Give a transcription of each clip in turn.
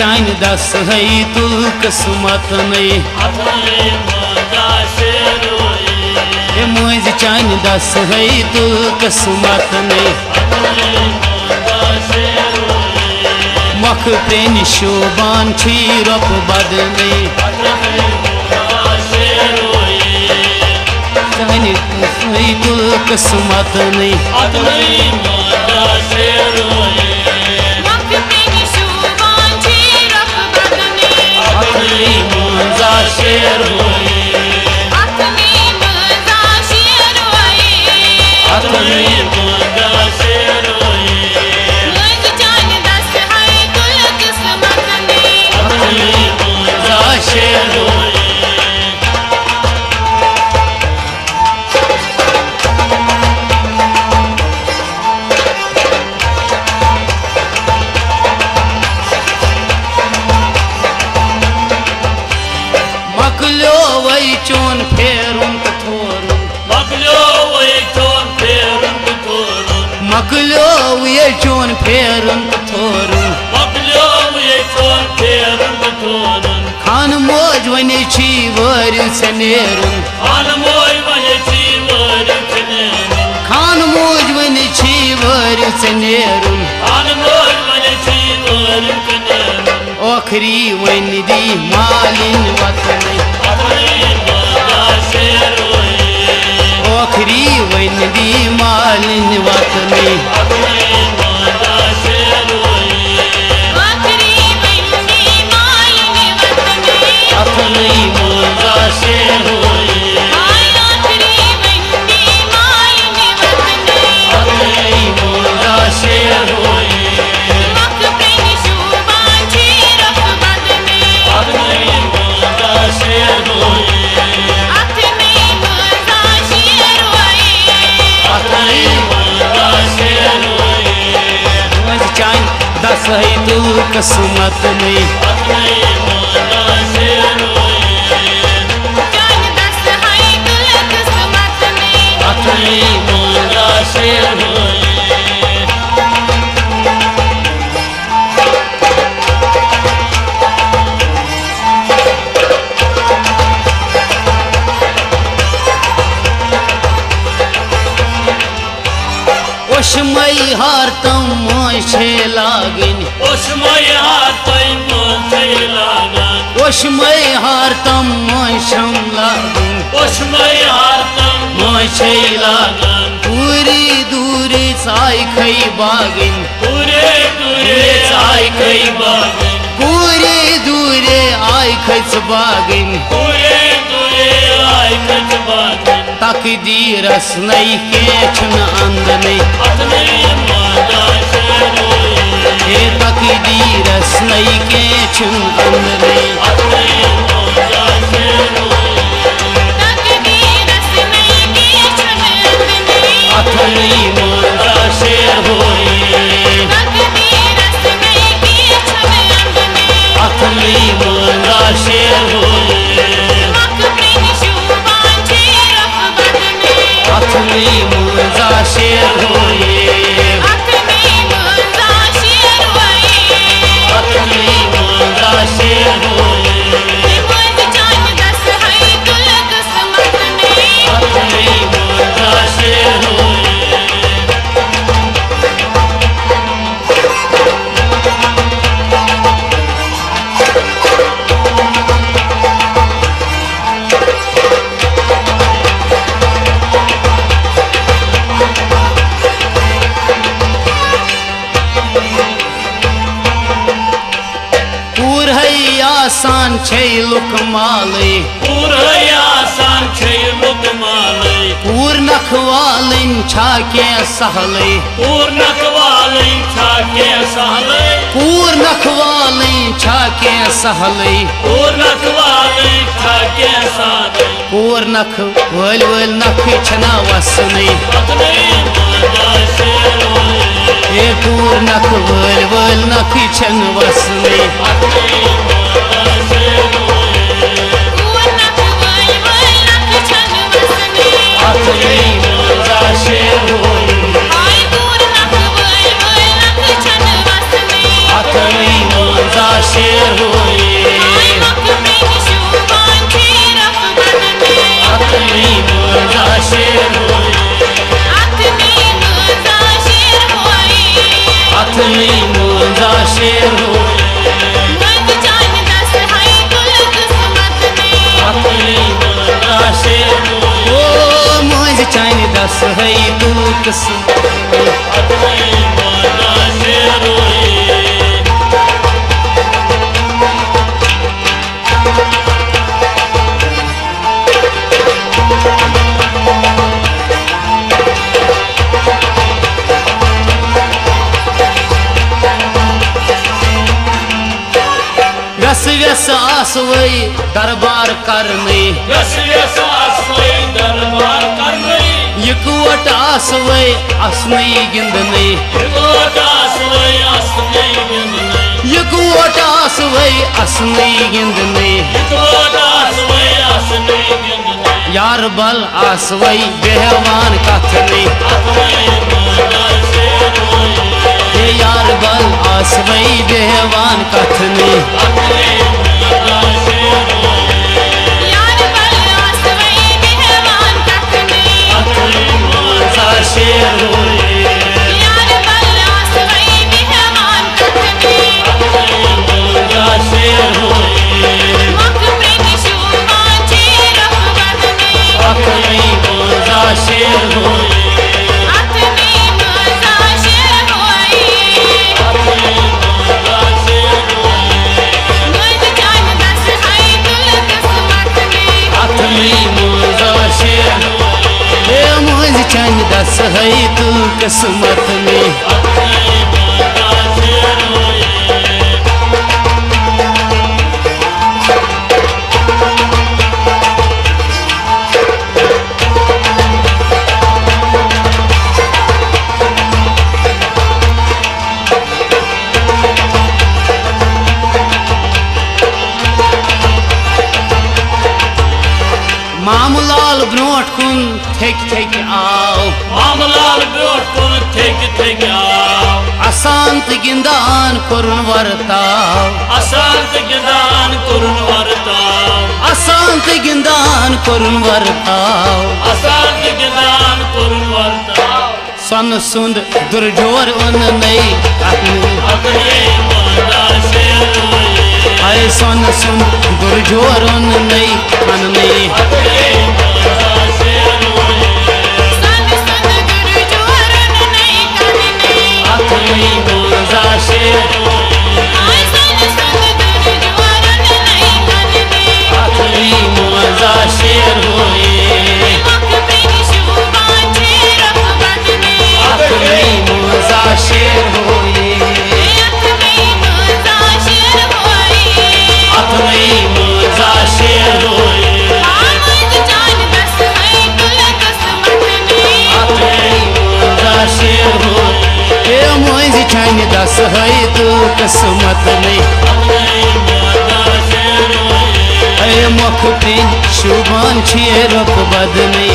चान दस है तू किस्मत नहीं मुझ चान दस है तू किस्मत नहीं मख प्रेन शोबान छी रप बद नहीं चान है तू किस्मत नहीं मकलो वही चोन फेरुन थोरुन मकलो वही चोन फेरुन थोरुन खान मोज वने छी वरिल सनेरुन खान मोज वने छी वरिल सनेरुन ओखरी वन दी मालिन वतन ओखरी वन दी मालिन वतन दस है तू किस्मत नहीं ओशमई हार तम मोछे लागन ओशमई हार तम मोछम लागन पूरी दूरी साई खई बागन पूरी दूरे आई खच बागन तकदीरस नहीं के छन अंद नहीं तकदीरस नहीं के छन अंद नहीं अथनी मोजा शेर होए अथनी मोजा शेर होए अथनी मोजा शेर होए अथनी मोजा शेर होए आसान छै लुकमाले पूर नखवालिन छाके सहले पूर नखवालिन छाके सहले पूर नख वल नख छना वसने ए पूर नख वल नख छन वसने अथनी मोजा शेर होए अथनी मोजा शेर दस है तू किस्मत व्यस व्यस आसवई दरबार करने यकवट आसवई असनई गिंदने यकवट आसवई असनई गिंदने यार बल आसवई बेहवान कथने यार बल आसवई बेहवान कथने चंद दस है तू किस्मत में मामलाल ब्रोट कुन थेक आओ मामलाल ब्रोट कुन थेक आओ अशांत गिंदान कुरुन वर्ताव अशांत गिंदान कुरुन वर्ताव अशांत गिंदान कुरुन वर्ताव अशांत गिंदान कुरुन वर्ताव सन सुंद दुर्जोर उन नहीं अपने माता से अरे सन सुंद दुर्जोर उन नहीं दस है तू किस्मत में मुख पिन शुभान छे रुक बदने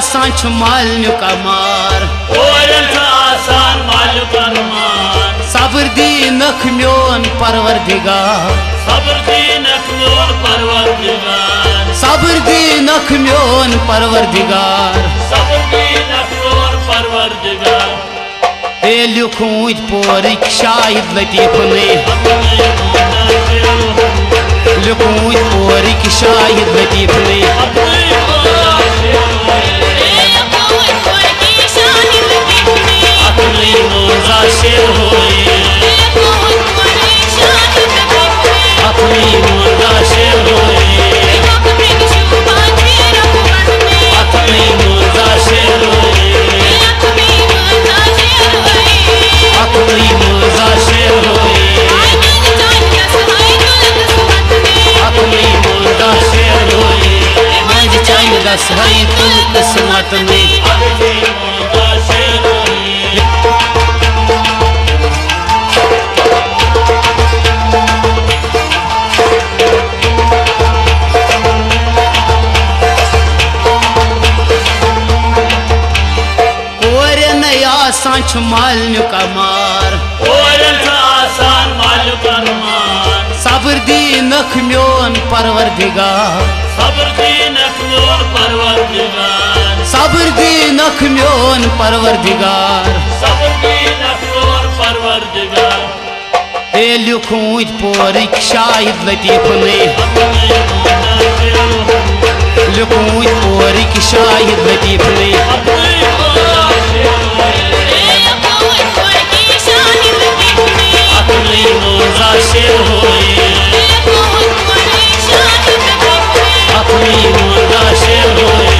सांच माल कमार आसान माल कमार सब्र दी नख म्योन परवरदिगार सब्र दी नख म्योन परवरदिगार सब्र दी नख म्योन परवरदिगार सब्र दी नख म्योन परवरदिगार ए लिखूं पोरिक शाहिद लतीफ ने लिखूं पोरिक शाहिद लतीफ ने शेर होए अपनी मुर्दा शेर होए अपनी मुर्दा शेर होए अपनी मुर्दा शेर होए अपनी मुर्दा शेर होए मंज चांद दस है तू किस्मत में सांच माल कमार आसान माल कमार सब्र दी नख म्योन परवरदिगार सब्र दीनक मोन परवरदिगार सब्र दीनक म्योन परवरदिगार सब्र दीनक मोन परवरदिगार ए लिखूत पोरिक शाहिद लतीफ ने लिखूत पोरिक शाहिद लतीफ ने अपनी मोजा शेर होए अपनी मोजा शेर होए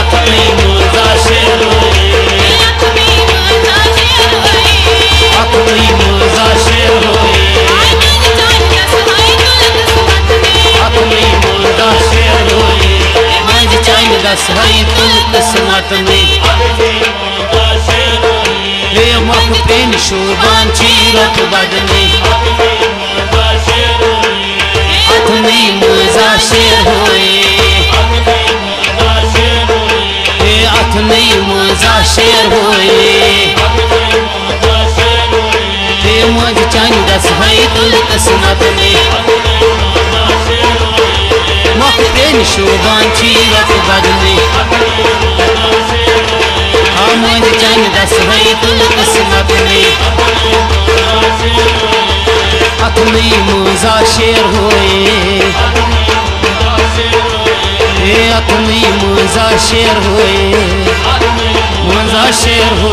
अपनी मोजा शेर होए अपनी मोजा शेर होए अपनी मोजा शेर होए मज चांद दस हई तुल किस्मत में हे मख पेन शोबान चीरत बदने अपनी मोजा शेर होए हे अपनी मोजा शेर होए हे मज चांद दस हई तुल किस्मत में मख पेन शोबान चीरत बदने मज चांद दस हई तुल किस्मत में अपनी मोजा शेर होए हे अपनी मोजा शेर होए मोजा शेर हो